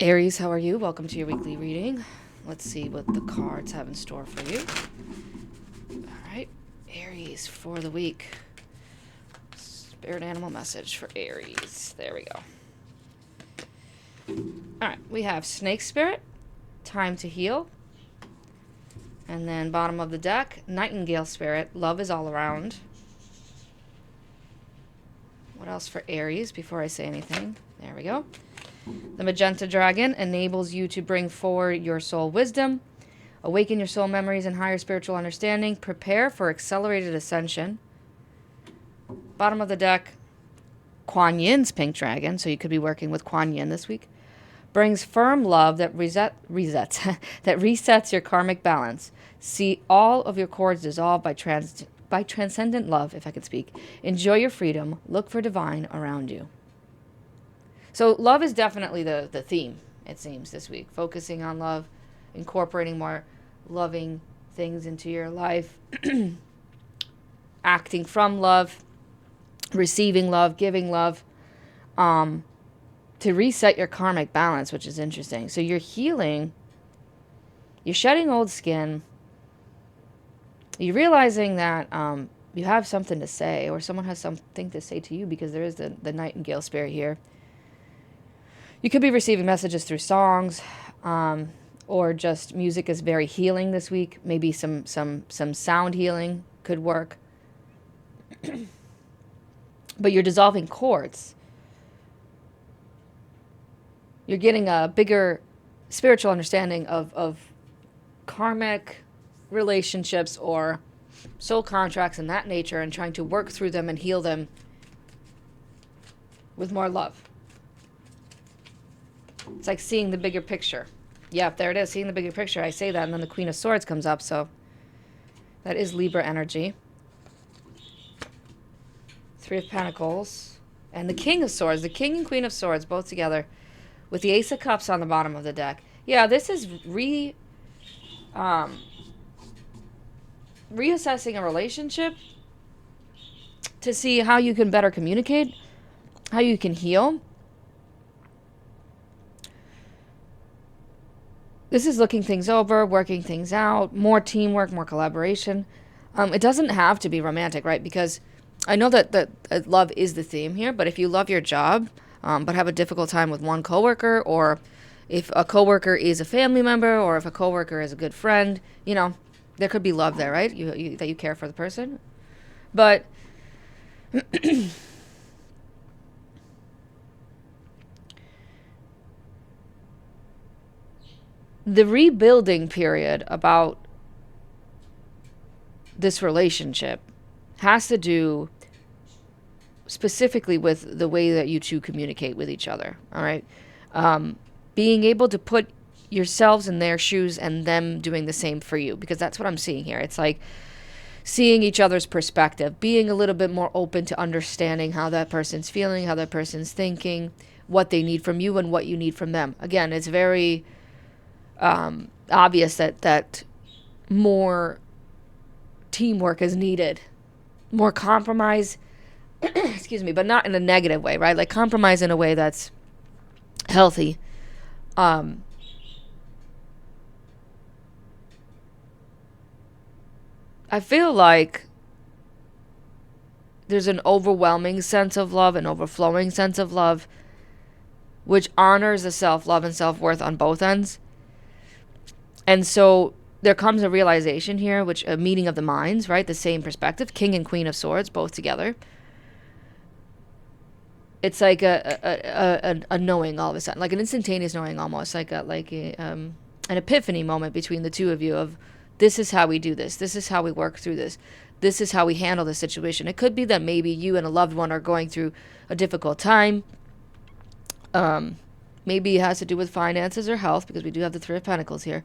Aries, how are you? Welcome to your weekly reading. Let's see what the cards have in store for you. All right, Aries for the week. Spirit animal message for Aries. There we go. All right, we have Snake Spirit, Time to Heal. And then bottom of the deck, Nightingale Spirit, Love is all around. What else for Aries before I say anything? There we go. The Magenta Dragon enables you to bring forward your soul wisdom, awaken your soul memories and higher spiritual understanding, prepare for accelerated ascension. Bottom of the deck, Kuan Yin's Pink Dragon, so you could be working with Kuan Yin this week, brings firm love that resets that resets your karmic balance. See all of your cords dissolve by transcendent love, if I could speak. Enjoy your freedom. Look for divine around you. So love is definitely the theme, it seems, this week. Focusing on love, incorporating more loving things into your life, acting from love, receiving love, giving love, to reset your karmic balance, which is interesting. So you're healing, you're shedding old skin, you're realizing that you have something to say, or someone has something to say to you, because there is the Nightingale Spirit here. You could be receiving messages through songs, or just music is very healing this week. Maybe some sound healing could work. But you're dissolving cords. You're getting a bigger spiritual understanding of karmic relationships or soul contracts and that nature, and trying to work through them and heal them with more love. It's like seeing the bigger picture. Yep, there it is, seeing the bigger picture. I say that, and then the Queen of Swords comes up, so that is Libra energy. Three of Pentacles. And the King of Swords, the King and Queen of Swords, both together, with the Ace of Cups on the bottom of the deck. Yeah, this is reassessing a relationship to see how you can better communicate, how you can heal. This is looking things over, working things out, more teamwork, more collaboration. It doesn't have to be romantic, right? Because I know that love is the theme here, but if you love your job, but have a difficult time with one coworker, or if a coworker is a family member, or if a coworker is a good friend, there could be love there, right? That you care for the person. But the rebuilding period about this relationship has to do specifically with the way that you two communicate with each other, all right? Being able to put yourselves in their shoes and them doing the same for you, because that's what I'm seeing here. It's like seeing each other's perspective, being a little bit more open to understanding how that person's feeling, how that person's thinking, what they need from you and what you need from them. Again, it's very obvious that more teamwork is needed, more compromise, excuse me, but not in a negative way, right? Like compromise in a way that's healthy. I feel like there's an overwhelming sense of love, an overflowing sense of love, which honors the self-love and self-worth on both ends. And so there comes a realization here, which a meeting of the minds, right? The same perspective, King and Queen of Swords, both together. It's like a knowing all of a sudden, like an instantaneous knowing, almost like an epiphany moment between the two of you of, this is how we do this. This is how we work through this. This is how we handle this situation. It could be that maybe you and a loved one are going through a difficult time. Maybe it has to do with finances or health, because we do have the Three of Pentacles here.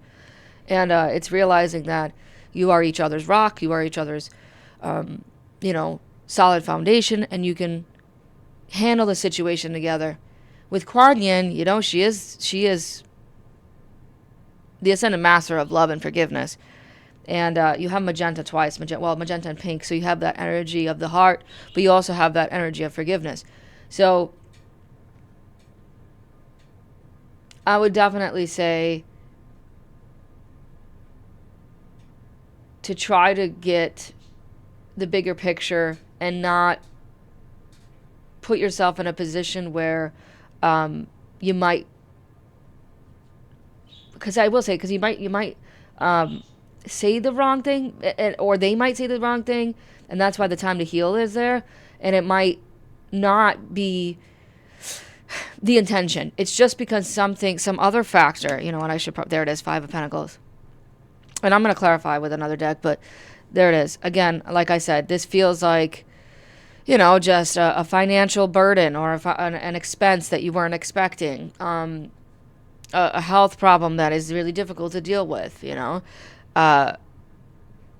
And it's realizing that you are each other's rock, you are each other's, solid foundation, and you can handle the situation together. With Kuan Yin, she is the ascended master of love and forgiveness. And you have magenta twice, magenta and pink, so you have that energy of the heart, but you also have that energy of forgiveness. So I would definitely say to try to get the bigger picture and not put yourself in a position where you might, because I will say, because you might say the wrong thing, or they might say the wrong thing, and that's why the time to heal is there, and it might not be the intention. It's just because something, some other factor, you know, and I should, there it is, Five of Pentacles. And I'm going to clarify with another deck, but there it is. Again, like I said, this feels like, you know, just a financial burden or an expense that you weren't expecting. A health problem that is really difficult to deal with, you know.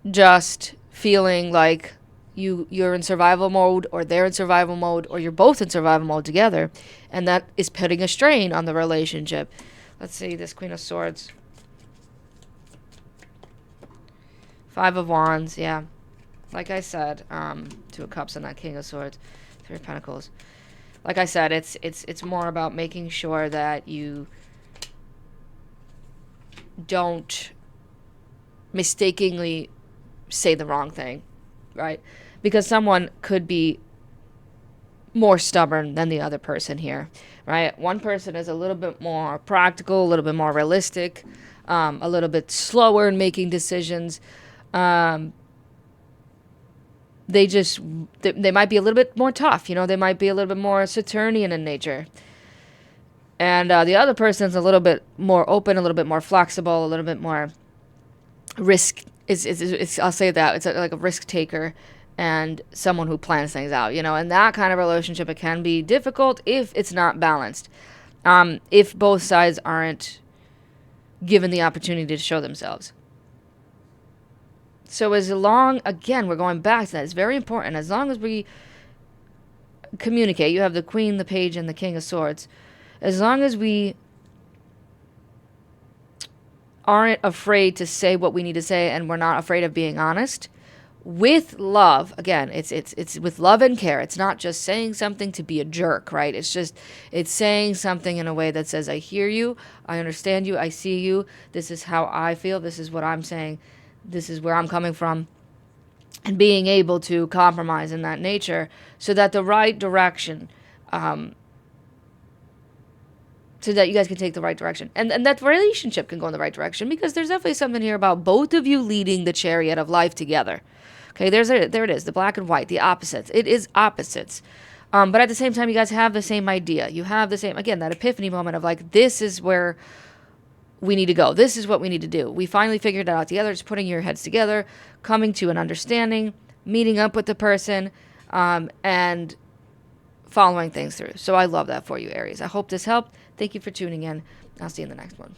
Just feeling like you're in survival mode, or they're in survival mode, or you're both in survival mode together, and that is putting a strain on the relationship. Let's see, this Queen of Swords. Five of Wands, yeah. Like I said, Two of Cups and that King of Swords, Three of Pentacles. Like I said, it's more about making sure that you don't mistakenly say the wrong thing, right? Because someone could be more stubborn than the other person here, right? One person is a little bit more practical, a little bit more realistic, a little bit slower in making decisions. They might be a little bit more tough, you know, they might be a little bit more Saturnian in nature. And the other person's a little bit more open, a little bit more flexible, a little bit more risk. I'll say that. It's like a risk taker and someone who plans things out, you know. And that kind of relationship, it can be difficult if it's not balanced. If both sides aren't given the opportunity to show themselves. So as long, again, we're going back to that. It's very important. As long as we communicate, you have the Queen, the Page, and the King of Swords. As long as we aren't afraid to say what we need to say, and we're not afraid of being honest, with love, again, it's with love and care. It's not just saying something to be a jerk, right? It's saying something in a way that says, I hear you, I understand you, I see you, this is how I feel, this is what I'm saying, this is where I'm coming from. And being able to compromise in that nature so that the right direction, so that you guys can take the right direction. And that relationship can go in the right direction, because there's definitely something here about both of you leading the chariot of life together. Okay, there it is, the black and white, the opposites. It is opposites. But at the same time, you guys have the same idea. You have the same, again, that epiphany moment of like, this is where we need to go. This is what we need to do. We finally figured it out together. Just putting your heads together, coming to an understanding, meeting up with the person, and following things through. So I love that for you, Aries. I hope this helped. Thank you for tuning in. I'll see you in the next one.